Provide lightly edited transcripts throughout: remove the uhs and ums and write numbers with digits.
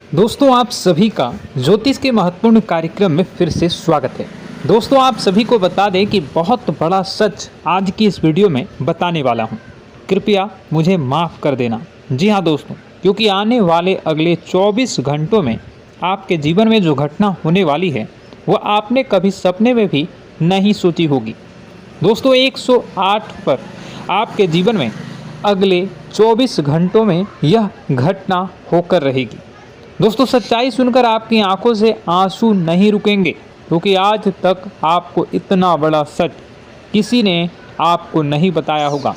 दोस्तों आप सभी का ज्योतिष के महत्वपूर्ण कार्यक्रम में फिर से स्वागत है। दोस्तों आप सभी को बता दें कि बहुत बड़ा सच आज की इस वीडियो में बताने वाला हूं। कृपया मुझे माफ़ कर देना। जी हां दोस्तों, क्योंकि आने वाले अगले 24 घंटों में आपके जीवन में जो घटना होने वाली है वह आपने कभी सपने में भी नहीं सोची होगी। दोस्तों 108 पर आपके जीवन में अगले 24 घंटों में यह घटना होकर रहेगी। दोस्तों सच्चाई सुनकर आपकी आंखों से आंसू नहीं रुकेंगे, क्योंकि आज तक आपको इतना बड़ा सच किसी ने आपको नहीं बताया होगा।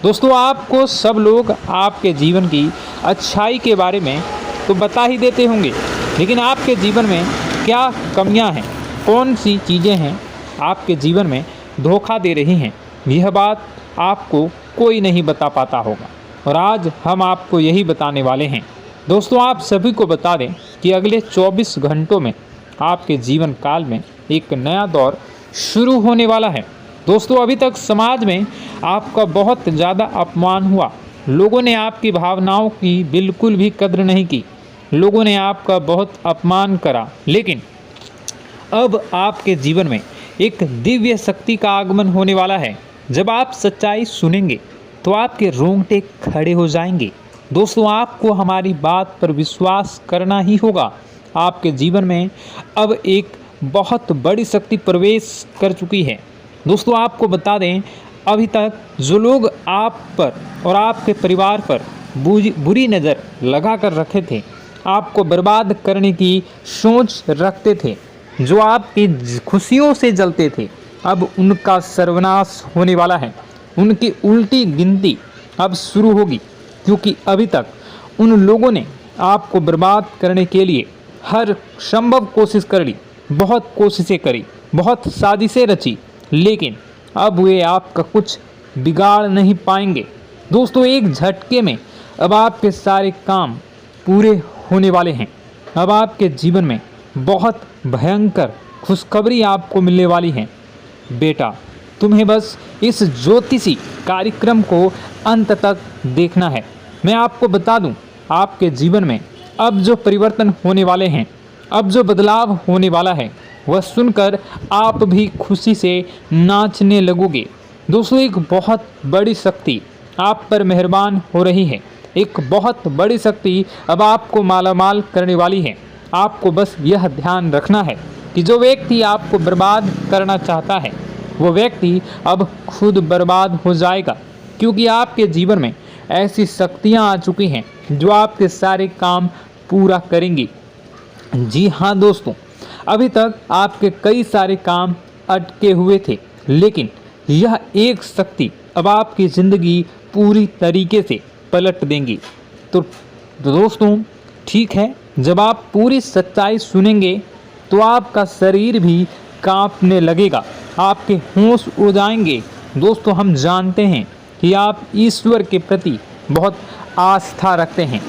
दोस्तों आपको सब लोग आपके जीवन की अच्छाई के बारे में तो बता ही देते होंगे, लेकिन आपके जीवन में क्या कमियां हैं, कौन सी चीज़ें हैं आपके जीवन में धोखा दे रही हैं, यह बात आपको कोई नहीं बता पाता होगा। और आज हम आपको यही बताने वाले हैं। दोस्तों आप सभी को बता दें कि अगले 24 घंटों में आपके जीवन काल में एक नया दौर शुरू होने वाला है। दोस्तों अभी तक समाज में आपका बहुत ज़्यादा अपमान हुआ, लोगों ने आपकी भावनाओं की बिल्कुल भी कद्र नहीं की, लोगों ने आपका बहुत अपमान करा, लेकिन अब आपके जीवन में एक दिव्य शक्ति का आगमन होने वाला है। जब आप सच्चाई सुनेंगे तो आपके रोंगटे खड़े हो जाएंगे। दोस्तों आपको हमारी बात पर विश्वास करना ही होगा। आपके जीवन में अब एक बहुत बड़ी शक्ति प्रवेश कर चुकी है। दोस्तों आपको बता दें, अभी तक जो लोग आप पर और आपके परिवार पर बुरी नज़र लगा कर रखे थे, आपको बर्बाद करने की सोच रखते थे, जो आपकी खुशियों से जलते थे, अब उनका सर्वनाश होने वाला है। उनकी उल्टी गिनती अब शुरू होगी, क्योंकि अभी तक उन लोगों ने आपको बर्बाद करने के लिए हर संभव कोशिश कर ली, बहुत कोशिशें करी, बहुत साजिशें रची, लेकिन अब वे आपका कुछ बिगाड़ नहीं पाएंगे। दोस्तों एक झटके में अब आपके सारे काम पूरे होने वाले हैं। अब आपके जीवन में बहुत भयंकर खुशखबरी आपको मिलने वाली है। बेटा तुम्हें बस इस ज्योतिषी कार्यक्रम को अंत तक देखना है। मैं आपको बता दूं, आपके जीवन में अब जो परिवर्तन होने वाले हैं, अब जो बदलाव होने वाला है, वह सुनकर आप भी खुशी से नाचने लगोगे। दोस्तों एक बहुत बड़ी शक्ति आप पर मेहरबान हो रही है। एक बहुत बड़ी शक्ति अब आपको मालामाल करने वाली है। आपको बस यह ध्यान रखना है कि जो व्यक्ति आपको बर्बाद करना चाहता है, वो व्यक्ति अब खुद बर्बाद हो जाएगा, क्योंकि आपके जीवन में ऐसी शक्तियां आ चुकी हैं जो आपके सारे काम पूरा करेंगी। जी हाँ दोस्तों, अभी तक आपके कई सारे काम अटके हुए थे, लेकिन यह एक शक्ति अब आपकी ज़िंदगी पूरी तरीके से पलट देंगी। तो दोस्तों ठीक है, जब आप पूरी सच्चाई सुनेंगे तो आपका शरीर भी कांपने लगेगा, आपके होश उड़ जाएंगे। दोस्तों हम जानते हैं कि आप ईश्वर के प्रति बहुत आस्था रखते हैं,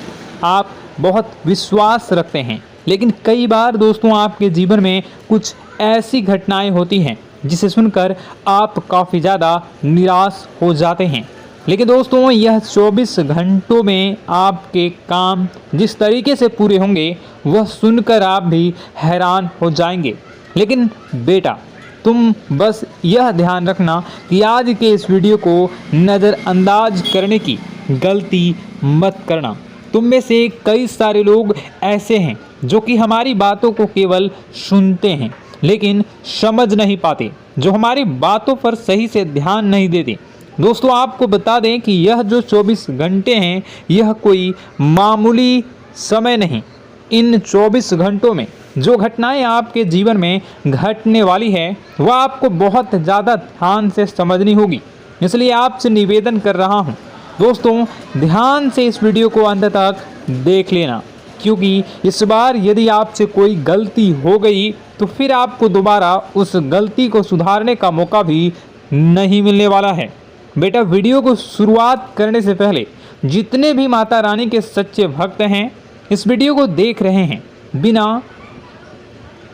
आप बहुत विश्वास रखते हैं, लेकिन कई बार दोस्तों आपके जीवन में कुछ ऐसी घटनाएं होती हैं जिसे सुनकर आप काफ़ी ज़्यादा निराश हो जाते हैं। लेकिन दोस्तों यह 24 घंटों में आपके काम जिस तरीके से पूरे होंगे वह सुनकर आप भी हैरान हो जाएंगे। लेकिन बेटा तुम बस यह ध्यान रखना कि आज के इस वीडियो को नज़रअंदाज करने की गलती मत करना। तुम में से कई सारे लोग ऐसे हैं जो कि हमारी बातों को केवल सुनते हैं लेकिन समझ नहीं पाते, जो हमारी बातों पर सही से ध्यान नहीं देते। दोस्तों आपको बता दें कि यह जो 24 घंटे हैं यह कोई मामूली समय नहीं। इन 24 घंटों में जो घटनाएं आपके जीवन में घटने वाली है वह आपको बहुत ज़्यादा ध्यान से समझनी होगी। इसलिए आपसे निवेदन कर रहा हूं दोस्तों, ध्यान से इस वीडियो को अंत तक देख लेना, क्योंकि इस बार यदि आपसे कोई गलती हो गई तो फिर आपको दोबारा उस गलती को सुधारने का मौका भी नहीं मिलने वाला है। बेटा वीडियो को शुरुआत करने से पहले जितने भी माता रानी के सच्चे भक्त हैं इस वीडियो को देख रहे हैं, बिना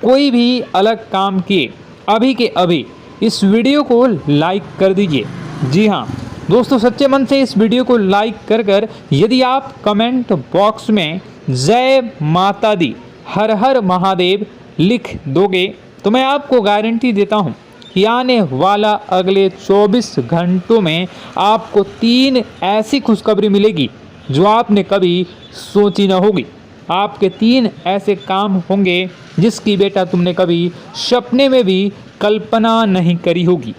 कोई भी अलग काम किए अभी के अभी इस वीडियो को लाइक कर दीजिए। जी हाँ दोस्तों, सच्चे मन से इस वीडियो को लाइक कर यदि आप कमेंट बॉक्स में जय माता दी, हर हर महादेव लिख दोगे तो मैं आपको गारंटी देता हूँ कि आने वाला अगले 24 घंटों में आपको 3 ऐसी खुशखबरी मिलेगी जो आपने कभी सोची न होगी। आपके 3 ऐसे काम होंगे जिसकी बेटा तुमने कभी सपने में भी कल्पना नहीं करी होगी।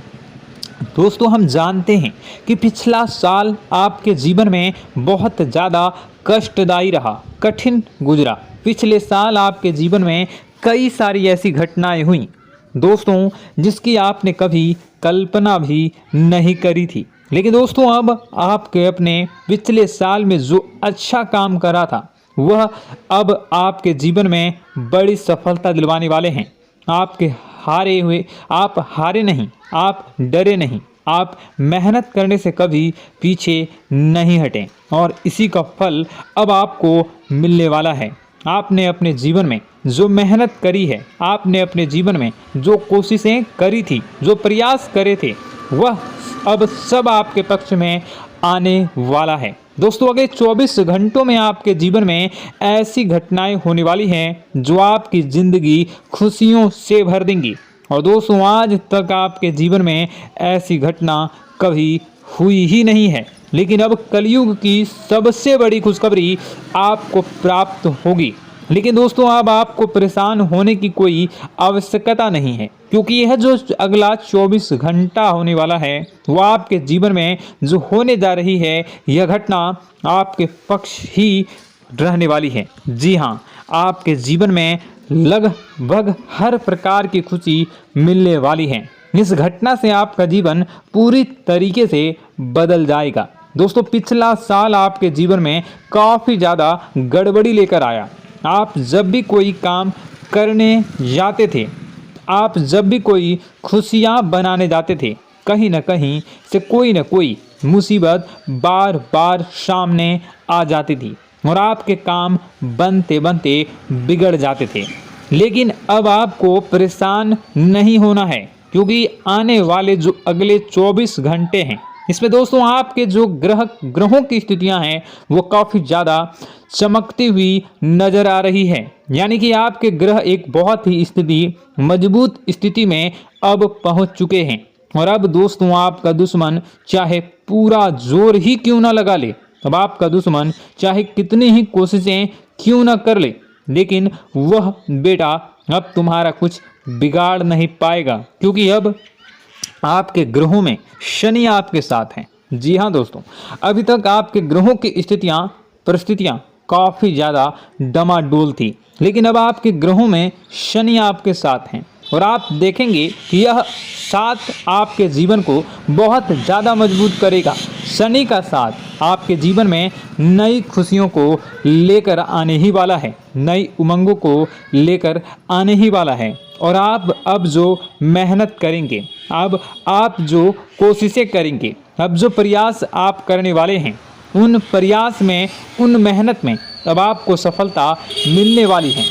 दोस्तों, हम जानते हैं कि पिछला साल आपके जीवन में बहुत ज़्यादा कष्टदायी रहा, कठिन गुजरा। पिछले साल आपके जीवन में कई सारी ऐसी घटनाएं हुई दोस्तों जिसकी आपने कभी कल्पना भी नहीं करी थी। लेकिन दोस्तों, अब आपके अपने पिछले साल में जो अच्छा काम करा था वह अब आपके जीवन में बड़ी सफलता दिलवाने वाले हैं। आप हारे नहीं, आप डरे नहीं, आप मेहनत करने से कभी पीछे नहीं हटें और इसी का फल अब आपको मिलने वाला है। आपने अपने जीवन में जो मेहनत करी है, आपने अपने जीवन में जो कोशिशें करी थी, जो प्रयास करे थे, वह अब सब आपके पक्ष में आने वाला है। दोस्तों, अगले 24 घंटों में आपके जीवन में ऐसी घटनाएं होने वाली हैं जो आपकी ज़िंदगी खुशियों से भर देंगी। और दोस्तों, आज तक आपके जीवन में ऐसी घटना कभी हुई ही नहीं है, लेकिन अब कलयुग की सबसे बड़ी खुशखबरी आपको प्राप्त होगी। लेकिन दोस्तों, अब आपको परेशान होने की कोई आवश्यकता नहीं है, क्योंकि यह जो अगला 24 घंटा होने वाला है वह आपके जीवन में जो होने जा रही है यह घटना आपके पक्ष ही रहने वाली है। जी हाँ, आपके जीवन में लगभग हर प्रकार की खुशी मिलने वाली है। इस घटना से आपका जीवन पूरी तरीके से बदल जाएगा। दोस्तों, पिछला साल आपके जीवन में काफ़ी ज़्यादा गड़बड़ी लेकर आया। आप जब भी कोई काम करने जाते थे, आप जब भी कोई खुशियाँ बनाने जाते थे, कहीं न कहीं से कोई न कोई मुसीबत बार बार सामने आ जाती थी और आपके काम बनते बनते बिगड़ जाते थे। लेकिन अब आपको परेशान नहीं होना है, क्योंकि आने वाले जो अगले 24 घंटे हैं इसमें दोस्तों आपके जो ग्रहों की स्थितियां हैं वो काफ़ी ज़्यादा चमकती हुई नज़र आ रही है। यानी कि आपके ग्रह एक बहुत ही मजबूत स्थिति में अब पहुंच चुके हैं। और अब दोस्तों, आपका दुश्मन चाहे पूरा जोर ही क्यों ना लगा ले, अब आपका दुश्मन चाहे कितनी ही कोशिशें क्यों ना कर ले, लेकिन वह बेटा अब तुम्हारा कुछ बिगाड़ नहीं पाएगा, क्योंकि अब आपके ग्रहों में शनि आपके साथ हैं। जी हाँ दोस्तों, अभी तक आपके ग्रहों की परिस्थितियाँ काफ़ी ज़्यादा डमाडोल थी, लेकिन अब आपके ग्रहों में शनि आपके साथ हैं और आप देखेंगे कि यह साथ आपके जीवन को बहुत ज़्यादा मजबूत करेगा। शनि का साथ आपके जीवन में नई खुशियों को लेकर आने ही वाला है, नई उमंगों को लेकर आने ही वाला है। और आप अब जो मेहनत करेंगे, अब आप जो कोशिशें करेंगे, अब जो प्रयास आप करने वाले हैं, उन प्रयास में, उन मेहनत में अब आपको सफलता मिलने वाली है।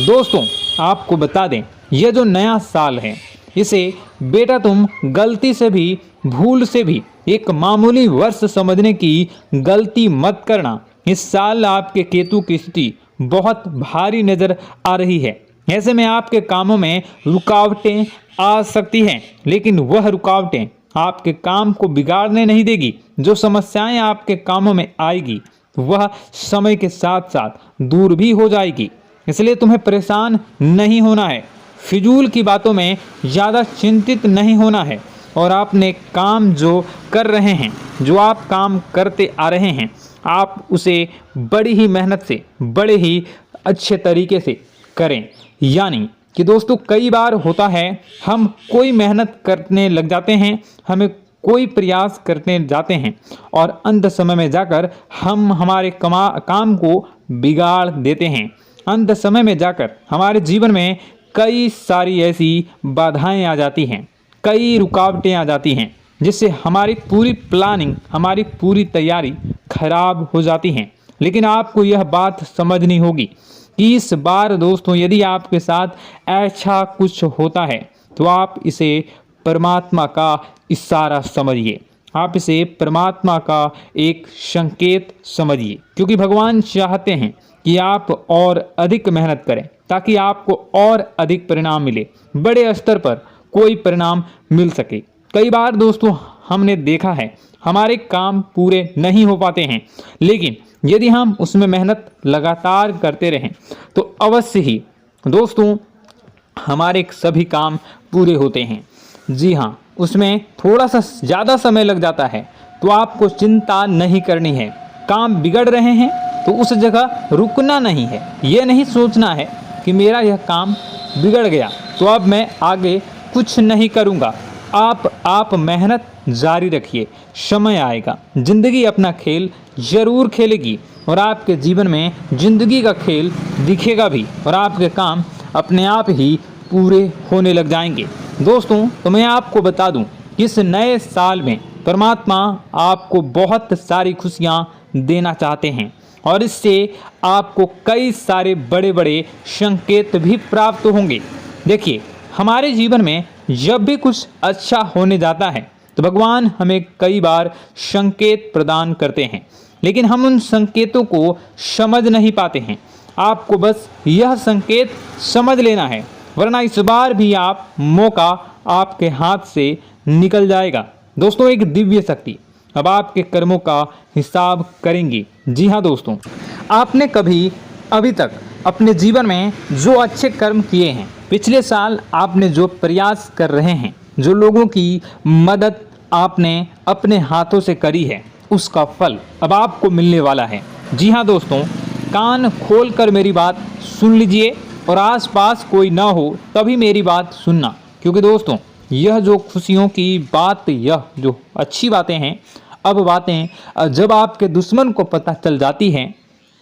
दोस्तों, आपको बता दें, यह जो नया साल है इसे बेटा तुम गलती से भी, भूल से भी एक मामूली वर्ष समझने की गलती मत करना। इस साल आपके केतु की स्थिति बहुत भारी नज़र आ रही है। ऐसे में आपके कामों में रुकावटें आ सकती हैं, लेकिन वह रुकावटें आपके काम को बिगाड़ने नहीं देगी। जो समस्याएं आपके कामों में आएगी वह समय के साथ साथ दूर भी हो जाएगी। इसलिए तुम्हें परेशान नहीं होना है, फिजूल की बातों में ज़्यादा चिंतित नहीं होना है। और आपने काम जो कर रहे हैं, जो आप काम करते आ रहे हैं, आप उसे बड़ी ही मेहनत से, बड़े ही अच्छे तरीके से करें। यानी कि दोस्तों, कई बार होता है हम कोई मेहनत करने लग जाते हैं, हमें कोई प्रयास करने जाते हैं और अंत समय में जाकर हम हमारे काम को बिगाड़ देते हैं। अंत समय में जाकर हमारे जीवन में कई सारी ऐसी बाधाएं आ जाती हैं, कई रुकावटें आ जाती हैं, जिससे हमारी पूरी प्लानिंग, हमारी पूरी तैयारी खराब हो जाती हैं। लेकिन आपको यह बात समझनी होगी कि इस बार दोस्तों, यदि आपके साथ ऐसा कुछ होता है तो आप इसे परमात्मा का इशारा समझिए। आप इसे परमात्मा का एक संकेत समझिए, क्योंकि भगवान चाहते हैं कि आप और अधिक मेहनत करें ताकि आपको और अधिक परिणाम मिले, बड़े स्तर पर कोई परिणाम मिल सके। कई बार दोस्तों हमने देखा है हमारे काम पूरे नहीं हो पाते हैं, लेकिन यदि हम उसमें मेहनत लगातार करते रहें तो अवश्य ही दोस्तों हमारे सभी काम पूरे होते हैं। जी हाँ, उसमें थोड़ा सा ज़्यादा समय लग जाता है तो आपको चिंता नहीं करनी है। काम बिगड़ रहे हैं तो उस जगह रुकना नहीं है, ये नहीं सोचना है कि मेरा यह काम बिगड़ गया तो अब मैं आगे कुछ नहीं करूँगा। आप मेहनत जारी रखिए, समय आएगा, ज़िंदगी अपना खेल ज़रूर खेलेगी और आपके जीवन में ज़िंदगी का खेल दिखेगा भी और आपके काम अपने आप ही पूरे होने लग जाएंगे। दोस्तों तो मैं आपको बता दूं कि इस नए साल में परमात्मा आपको बहुत सारी खुशियां देना चाहते हैं और इससे आपको कई सारे बड़े बड़े संकेत भी प्राप्त होंगे। देखिए, हमारे जीवन में जब भी कुछ अच्छा होने जाता है तो भगवान हमें कई बार संकेत प्रदान करते हैं, लेकिन हम उन संकेतों को समझ नहीं पाते हैं। आपको बस यह संकेत समझ लेना है, वरना इस बार भी आप मौका आपके हाथ से निकल जाएगा। दोस्तों, एक दिव्य शक्ति अब आपके कर्मों का हिसाब करेंगी। जी हाँ दोस्तों, आपने कभी अभी तक अपने जीवन में जो अच्छे कर्म किए हैं, पिछले साल आपने जो प्रयास कर रहे हैं, जो लोगों की मदद आपने अपने हाथों से करी है, उसका फल अब आपको मिलने वाला है। जी हाँ दोस्तों, कान खोलकर मेरी बात सुन लीजिए और आसपास कोई ना हो तभी मेरी बात सुनना, क्योंकि दोस्तों यह जो खुशियों की बात, यह जो अच्छी बातें हैं, अब बातें जब आपके दुश्मन को पता चल जाती हैं,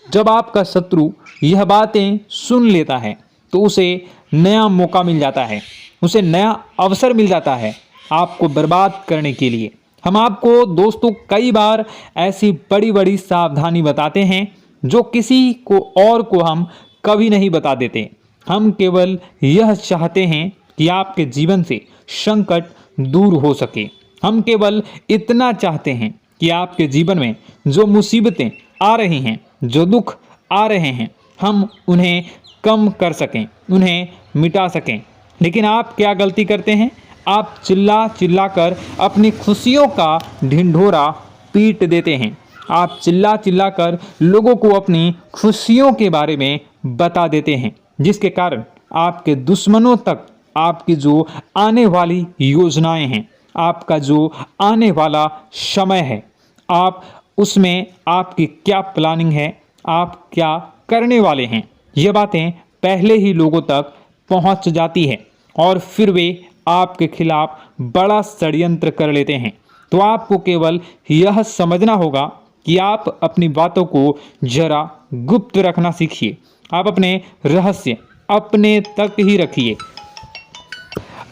जब आपका शत्रु यह बातें सुन लेता है तो उसे नया मौका मिल जाता है, उसे नया अवसर मिल जाता है आपको बर्बाद करने के लिए। हम आपको दोस्तों कई बार ऐसी बड़ी बड़ी सावधानी बताते हैं जो किसी को और को हम कभी नहीं बता देते। हम केवल यह चाहते हैं कि आपके जीवन से संकट दूर हो सके। हम केवल इतना चाहते हैं कि आपके जीवन में जो मुसीबतें आ रही हैं, जो दुख आ रहे हैं, हम उन्हें कम कर सकें, उन्हें मिटा सकें। लेकिन आप क्या गलती करते हैं? आप चिल्ला चिल्ला कर अपनी खुशियों का ढिंढोरा पीट देते हैं। आप चिल्ला चिल्ला कर लोगों को अपनी खुशियों के बारे में बता देते हैं, जिसके कारण आपके दुश्मनों तक आपकी जो आने वाली योजनाएं हैं, आपका जो आने वाला समय है, आप उसमें आपकी क्या प्लानिंग है, आप क्या करने वाले हैं, ये बातें पहले ही लोगों तक पहुंच जाती है और फिर वे आपके खिलाफ बड़ा षड्यंत्र कर लेते हैं। तो आपको केवल यह समझना होगा कि आप अपनी बातों को जरा गुप्त रखना सीखिए। आप अपने रहस्य अपने तक ही रखिए।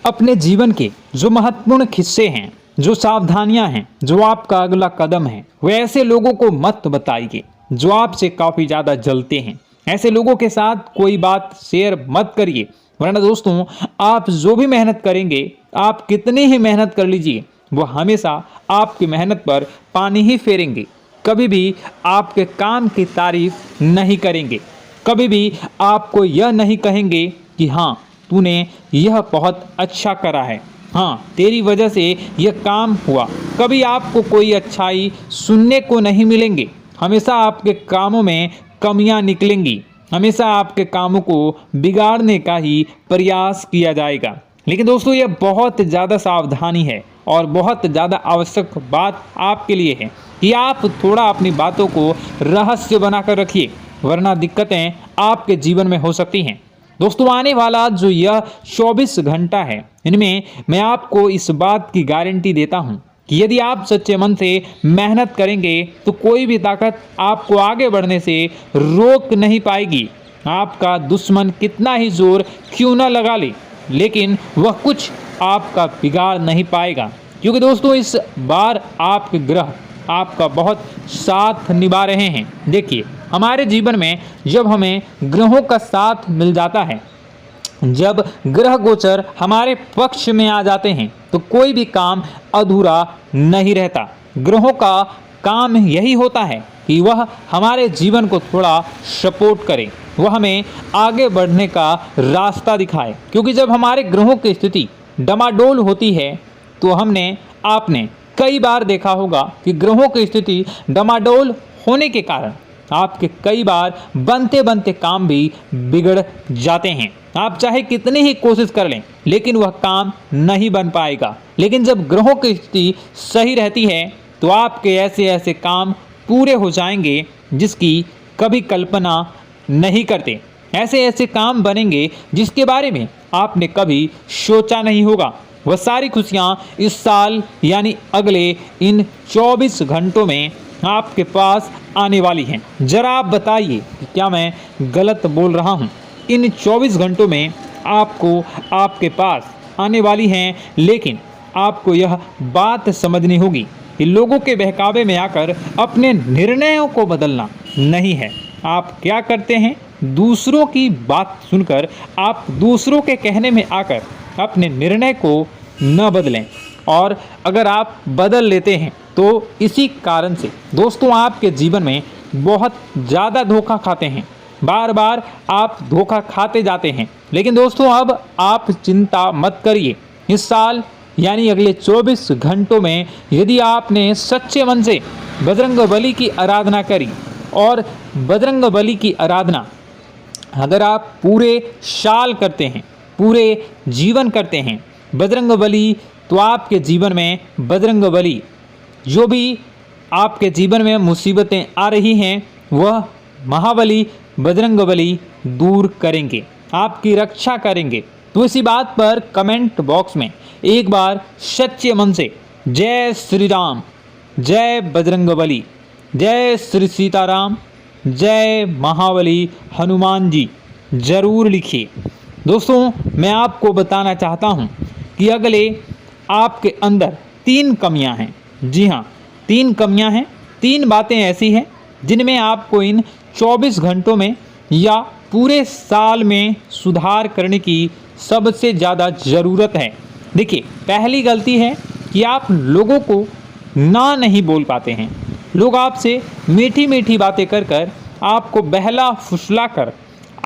अपने जीवन के जो महत्वपूर्ण हिस्से हैं, जो सावधानियां हैं, जो आपका अगला कदम है, वे ऐसे लोगों को मत बताइए जो आपसे काफ़ी ज़्यादा जलते हैं। ऐसे लोगों के साथ कोई बात शेयर मत करिए, वरना दोस्तों आप जो भी मेहनत करेंगे, आप कितनी ही मेहनत कर लीजिए, वो हमेशा आपकी मेहनत पर पानी ही फेरेंगे। कभी भी आपके काम की तारीफ नहीं करेंगे, कभी भी आपको यह नहीं कहेंगे कि हाँ तूने यह बहुत अच्छा करा है, हाँ तेरी वजह से यह काम हुआ। कभी आपको कोई अच्छाई सुनने को नहीं मिलेंगे। हमेशा आपके कामों में कमियां निकलेंगी, हमेशा आपके कामों को बिगाड़ने का ही प्रयास किया जाएगा। लेकिन दोस्तों यह बहुत ज़्यादा सावधानी है और बहुत ज़्यादा आवश्यक बात आपके लिए है कि आप थोड़ा अपनी बातों को रहस्य बनाकर रखिए, वरना दिक्कतें आपके जीवन में हो सकती हैं। दोस्तों आने वाला जो यह 24 घंटा है, इनमें मैं आपको इस बात की गारंटी देता हूँ कि यदि आप सच्चे मन से मेहनत करेंगे तो कोई भी ताकत आपको आगे बढ़ने से रोक नहीं पाएगी। आपका दुश्मन कितना ही जोर क्यों न लगा ले, लेकिन वह कुछ आपका बिगाड़ नहीं पाएगा, क्योंकि दोस्तों इस बार आपके ग्रह आपका बहुत साथ निभा रहे हैं। देखिए, हमारे जीवन में जब हमें ग्रहों का साथ मिल जाता है जब ग्रह गोचर हमारे पक्ष में आ जाते हैं तो कोई भी काम अधूरा नहीं रहता। ग्रहों का काम यही होता है कि वह हमारे जीवन को थोड़ा सपोर्ट करे, वह हमें आगे बढ़ने का रास्ता दिखाए। क्योंकि जब हमारे ग्रहों की स्थिति डमाडोल होती है तो आपने कई बार देखा होगा कि ग्रहों की स्थिति डमाडोल होने के कारण आपके कई बार बनते बनते काम भी बिगड़ जाते हैं। आप चाहे कितनी ही कोशिश कर लें लेकिन वह काम नहीं बन पाएगा। लेकिन जब ग्रहों की स्थिति सही रहती है तो आपके ऐसे ऐसे काम पूरे हो जाएंगे जिसकी कभी कल्पना नहीं करते। ऐसे ऐसे काम बनेंगे जिसके बारे में आपने कभी सोचा नहीं होगा। वह सारी खुशियाँ इस साल यानी अगले इन 24 घंटों में आपके पास आने वाली हैं। जरा आप बताइए कि क्या मैं गलत बोल रहा हूँ? इन 24 घंटों में आपको आपके पास आने वाली हैं, लेकिन आपको यह बात समझनी होगी कि लोगों के बहकावे में आकर अपने निर्णयों को बदलना नहीं है। आप क्या करते हैं? दूसरों की बात सुनकर आप दूसरों के कहने में आकर अपने निर्णय को न बदलें, और अगर आप बदल लेते हैं तो इसी कारण से दोस्तों आपके जीवन में बहुत ज़्यादा धोखा खाते हैं। बार बार आप धोखा खाते जाते हैं। लेकिन दोस्तों अब आप चिंता मत करिए। इस साल यानी अगले 24 घंटों में यदि आपने सच्चे मन से बजरंगबली की आराधना करी, और बजरंगबली की आराधना अगर आप पूरे साल करते हैं, पूरे जीवन करते हैं बजरंगबली, तो आपके जीवन में बजरंगबली जो भी आपके जीवन में मुसीबतें आ रही हैं वह महाबली बजरंगबली दूर करेंगे, आपकी रक्षा करेंगे। तो इसी बात पर कमेंट बॉक्स में एक बार सच्चे मन से जय श्री राम, जय बजरंगबली, जय श्री सीताराम, जय महाबली हनुमान जी जरूर लिखिए। दोस्तों मैं आपको बताना चाहता हूँ कि अगले आपके अंदर 3 कमियां हैं। जी हाँ, 3 कमियां हैं। 3 बातें ऐसी हैं जिनमें आपको इन 24 घंटों में या पूरे साल में सुधार करने की सबसे ज़्यादा ज़रूरत है। देखिए, पहली गलती है कि आप लोगों को ना नहीं बोल पाते हैं। लोग आपसे मीठी मीठी बातें कर कर आपको बहला फुसला कर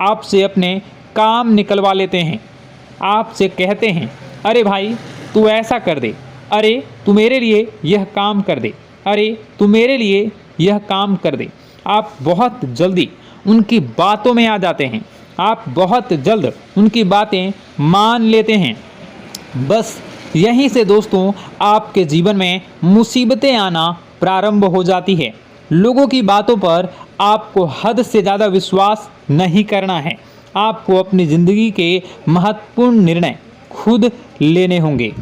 आपसे अपने काम निकलवा लेते हैं। आपसे कहते हैं, अरे भाई तू ऐसा कर दे, अरे तू मेरे लिए यह काम कर दे, अरे तू मेरे लिए यह काम कर दे। आप बहुत जल्दी उनकी बातों में आ जाते हैं, आप बहुत जल्द उनकी बातें मान लेते हैं। बस यहीं से दोस्तों आपके जीवन में मुसीबतें आना प्रारंभ हो जाती है। लोगों की बातों पर आपको हद से ज़्यादा विश्वास नहीं करना है। आपको अपनी ज़िंदगी के महत्वपूर्ण निर्णय खुद लेने होंगे।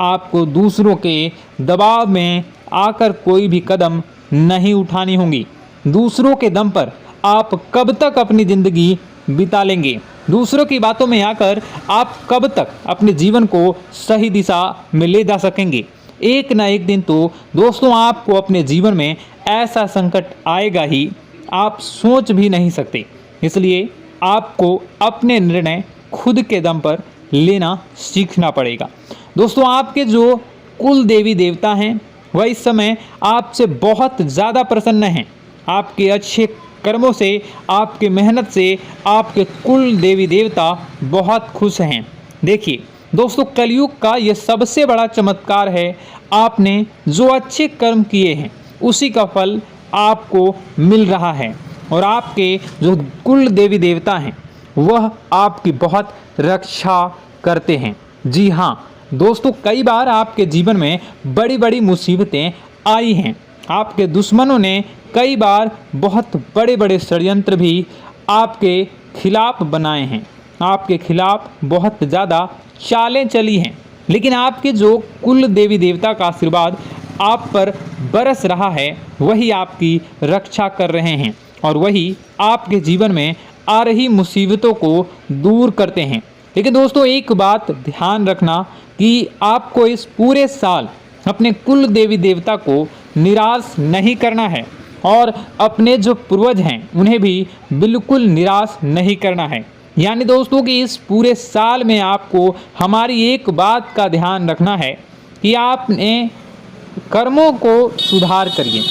आपको दूसरों के दबाव में आकर कोई भी कदम नहीं उठानी होगी। दूसरों के दम पर आप कब तक अपनी ज़िंदगी बिता लेंगे? दूसरों की बातों में आकर आप कब तक अपने जीवन को सही दिशा में ले जा सकेंगे? एक ना एक दिन तो दोस्तों आपको अपने जीवन में ऐसा संकट आएगा ही, आप सोच भी नहीं सकते। इसलिए आपको अपने निर्णय खुद के दम पर लेना सीखना पड़ेगा। दोस्तों आपके जो कुल देवी देवता हैं वह इस समय आपसे बहुत ज़्यादा प्रसन्न हैं। आपके अच्छे कर्मों से, आपके मेहनत से आपके कुल देवी देवता बहुत खुश हैं। देखिए दोस्तों, कलयुग का ये सबसे बड़ा चमत्कार है। आपने जो अच्छे कर्म किए हैं उसी का फल आपको मिल रहा है, और आपके जो कुल देवी देवता हैं वह आपकी बहुत रक्षा करते हैं। जी हाँ दोस्तों, कई बार आपके जीवन में बड़ी बड़ी मुसीबतें आई हैं। आपके दुश्मनों ने कई बार बहुत बड़े बड़े षड्यंत्र भी आपके खिलाफ बनाए हैं। आपके खिलाफ बहुत ज़्यादा चालें चली हैं, लेकिन आपके जो कुल देवी देवता का आशीर्वाद आप पर बरस रहा है वही आपकी रक्षा कर रहे हैं, और वही आपके जीवन में आ रही मुसीबतों को दूर करते हैं। लेकिन दोस्तों एक बात ध्यान रखना कि आपको इस पूरे साल अपने कुल देवी देवता को निराश नहीं करना है, और अपने जो पूर्वज हैं उन्हें भी बिल्कुल निराश नहीं करना है। यानी दोस्तों कि इस पूरे साल में आपको हमारी एक बात का ध्यान रखना है कि आपने कर्मों को सुधार करिए,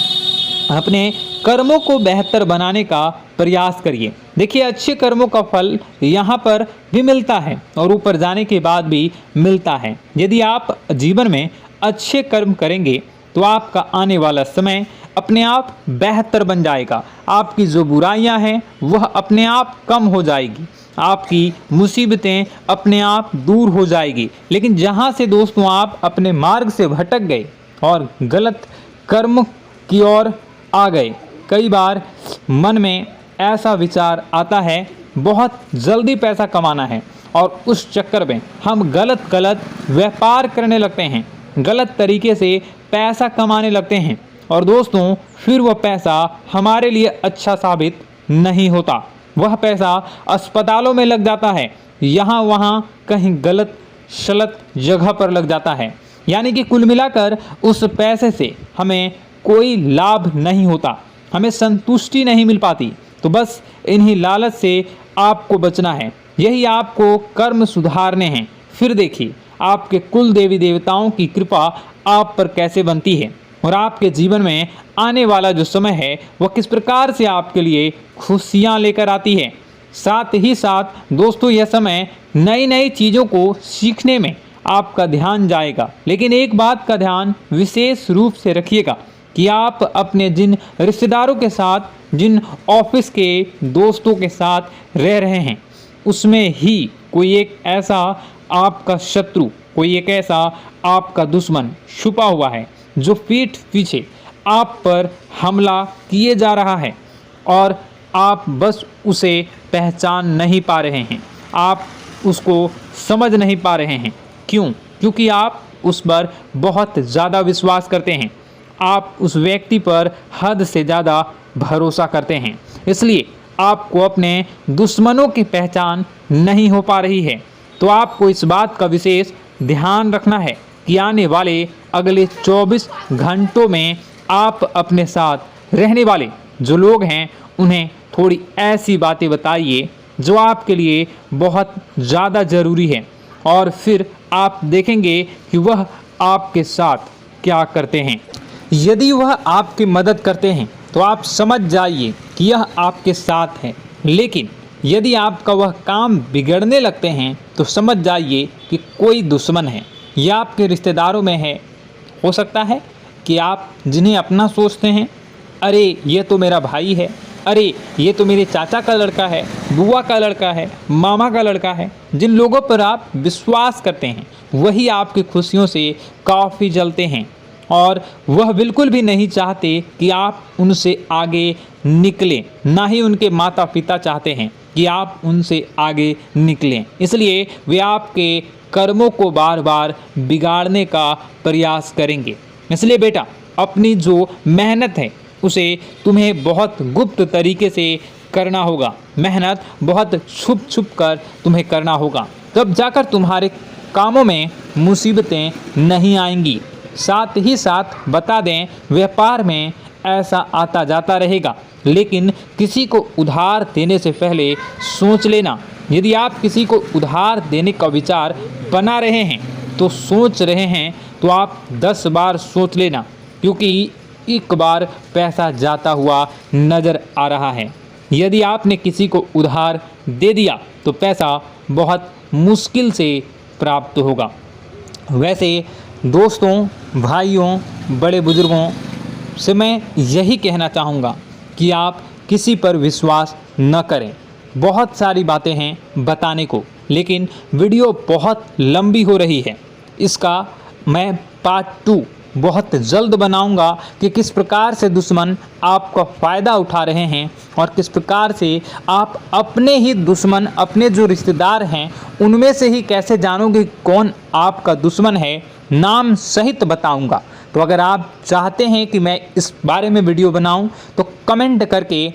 अपने कर्मों को बेहतर बनाने का प्रयास करिए। देखिए, अच्छे कर्मों का फल यहाँ पर भी मिलता है और ऊपर जाने के बाद भी मिलता है। यदि आप जीवन में अच्छे कर्म करेंगे तो आपका आने वाला समय अपने आप बेहतर बन जाएगा। आपकी जो बुराइयां हैं वह अपने आप कम हो जाएगी, आपकी मुसीबतें अपने आप दूर हो जाएगी। लेकिन जहां से दोस्तों आप अपने मार्ग से भटक गए और गलत कर्म की ओर आ गए, कई बार मन में ऐसा विचार आता है बहुत जल्दी पैसा कमाना है और उस चक्कर में हम गलत व्यापार करने लगते हैं, गलत तरीके से पैसा कमाने लगते हैं और दोस्तों फिर वह पैसा हमारे लिए अच्छा साबित नहीं होता। वह पैसा अस्पतालों में लग जाता है, यहाँ वहाँ कहीं गलत शलत जगह पर लग जाता है। यानी कि कुल मिलाकर उस पैसे से हमें कोई लाभ नहीं होता, हमें संतुष्टि नहीं मिल पाती। तो बस इन्हीं लालच से आपको बचना है, यही आपको कर्म सुधारने हैं। फिर देखिए आपके कुल देवी देवताओं की कृपा आप पर कैसे बनती है और आपके जीवन में आने वाला जो समय है वह किस प्रकार से आपके लिए खुशियाँ लेकर आती है। साथ ही साथ दोस्तों यह समय नई नई चीज़ों को सीखने में आपका ध्यान जाएगा। लेकिन एक बात का ध्यान विशेष रूप से रखिएगा कि आप अपने जिन रिश्तेदारों के साथ, जिन ऑफिस के दोस्तों के साथ रह रहे हैं, उसमें ही कोई एक ऐसा आपका शत्रु, कोई एक ऐसा आपका दुश्मन छुपा हुआ है जो पीठ पीछे आप पर हमला किए जा रहा है और आप बस उसे पहचान नहीं पा रहे हैं, आप उसको समझ नहीं पा रहे हैं। क्यों? क्योंकि आप उस पर बहुत ज़्यादा विश्वास करते हैं, आप उस व्यक्ति पर हद से ज़्यादा भरोसा करते हैं, इसलिए आपको अपने दुश्मनों की पहचान नहीं हो पा रही है। तो आपको इस बात का विशेष ध्यान रखना है कि आने वाले अगले 24 घंटों में आप अपने साथ रहने वाले जो लोग हैं उन्हें थोड़ी ऐसी बातें बताइए जो आपके लिए बहुत ज़्यादा ज़रूरी है और फिर आप देखेंगे कि वह आपके साथ क्या करते हैं। यदि वह आपकी मदद करते हैं तो आप समझ जाइए कि यह आपके साथ है, लेकिन यदि आपका वह काम बिगड़ने लगते हैं तो समझ जाइए कि कोई दुश्मन है या आपके रिश्तेदारों में है। हो सकता है कि आप जिन्हें अपना सोचते हैं, अरे ये तो मेरा भाई है, अरे ये तो मेरे चाचा का लड़का है, बुआ का लड़का है, मामा का लड़का है, जिन लोगों पर आप विश्वास करते हैं वही आपकी खुशियों से काफ़ी जलते हैं और वह बिल्कुल भी नहीं चाहते कि आप उनसे आगे निकलें, ना ही उनके माता पिता चाहते हैं कि आप उनसे आगे निकलें। इसलिए वे आपके कर्मों को बार बार बिगाड़ने का प्रयास करेंगे। इसलिए बेटा, अपनी जो मेहनत है उसे तुम्हें बहुत गुप्त तरीके से करना होगा, मेहनत बहुत छुप छुप कर तुम्हें करना होगा, तब जाकर तुम्हारे कामों में मुसीबतें नहीं आएंगी। साथ ही साथ बता दें, व्यापार में ऐसा आता जाता रहेगा, लेकिन किसी को उधार देने से पहले सोच लेना। यदि आप किसी को उधार देने का विचार बना रहे हैं तो सोच रहे हैं तो आप 10 बार सोच लेना, क्योंकि एक बार पैसा जाता हुआ नज़र आ रहा है। यदि आपने किसी को उधार दे दिया तो पैसा बहुत मुश्किल से प्राप्त होगा। वैसे दोस्तों, भाइयों, बड़े बुजुर्गों से मैं यही कहना चाहूँगा कि आप किसी पर विश्वास न करें। बहुत सारी बातें हैं बताने को, लेकिन वीडियो बहुत लंबी हो रही है। इसका मैं पार्ट 2 बहुत जल्द बनाऊंगा कि किस प्रकार से दुश्मन आपका फ़ायदा उठा रहे हैं और किस प्रकार से आप अपने ही दुश्मन, अपने जो रिश्तेदार हैं उनमें से ही कैसे जानोगे कौन आपका दुश्मन है, नाम सहित बताऊंगा। तो अगर आप चाहते हैं कि मैं इस बारे में वीडियो बनाऊं तो कमेंट करके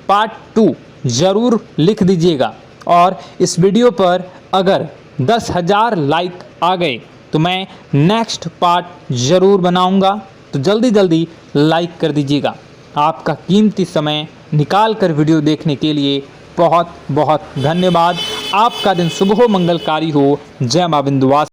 पार्ट 2 ज़रूर लिख दीजिएगा। और इस वीडियो पर अगर 10,000 लाइक आ गए तो मैं नेक्स्ट पार्ट ज़रूर बनाऊंगा। तो जल्दी जल्दी लाइक कर दीजिएगा। आपका कीमती समय निकाल कर वीडियो देखने के लिए बहुत बहुत धन्यवाद। आपका दिन शुभ हो, मंगलकारी हो। जय मां विंध्यवासिनी।